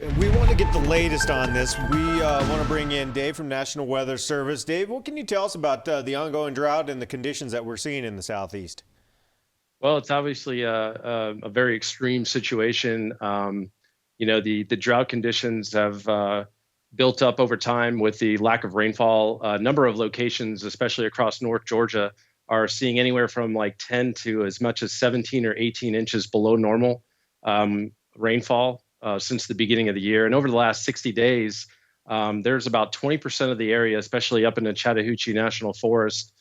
We want to get the latest on this. We want to bring in Dave from National Weather Service. Dave, what can you tell us about the ongoing drought and the conditions that we're seeing in the Southeast? Well, it's obviously a very extreme situation. The drought conditions have built up over time with the lack of rainfall. A number of locations, especially across North Georgia, are seeing anywhere from like 10 to as much as 17 or 18 inches below normal rainfall since the beginning of the year. And over the last 60 days, there's about 20% of the area, especially up in the Chattahoochee National Forest,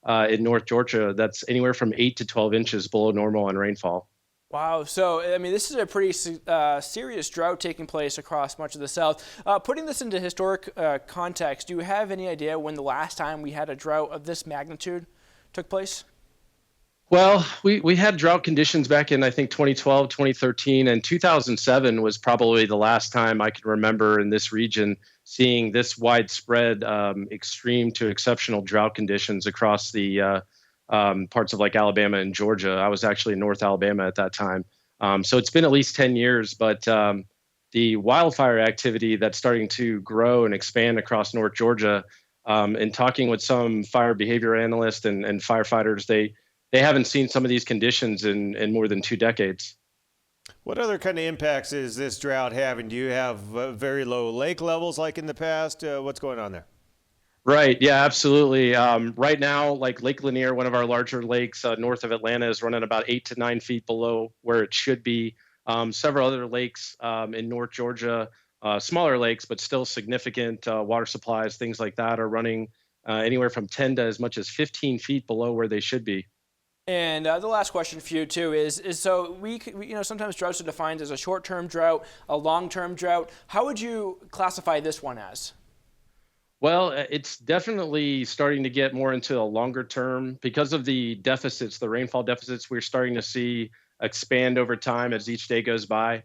in North Georgia, that's anywhere from 8 to 12 inches below normal in rainfall. Wow. So, I mean, this is a pretty serious drought taking place across much of the South. Putting this into historic context, do you have any idea when the last time we had a drought of this magnitude took place? Well, we had drought conditions back in, I think, 2012, 2013, and 2007 was probably the last time I can remember in this region seeing this widespread extreme to exceptional drought conditions across the parts of like Alabama and Georgia. I was actually in North Alabama at that time. So it's been at least 10 years, but the wildfire activity that's starting to grow and expand across North Georgia, and talking with some fire behavior analysts and firefighters, they haven't seen some of these conditions in more than 2 decades. What other kind of impacts is this drought having? Do you have very low lake levels like in the past? What's going on there? Right. Yeah, absolutely. Right now, like Lake Lanier, one of our larger lakes north of Atlanta, is running about 8 to 9 feet below where it should be. Several other lakes in North Georgia, smaller lakes, but still significant water supplies, things like that, are running anywhere from 10 to as much as 15 feet below where they should be. And the last question for you too is so we sometimes droughts are defined as a short-term drought, a long-term drought. How would you classify this one as? Well, it's definitely starting to get more into a longer term because of the deficits, the rainfall deficits we're starting to see expand over time as each day goes by.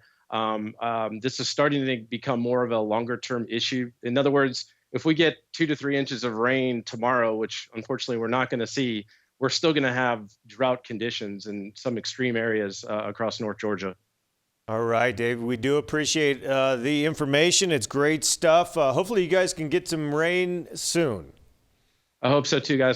This is starting to become more of a longer term issue. In other words, if we get 2 to 3 inches of rain tomorrow, which unfortunately we're not going to see, we're still going to have drought conditions in some extreme areas across North Georgia. All right, Dave, we do appreciate the information. It's great stuff. Hopefully you guys can get some rain soon. I hope so too, guys.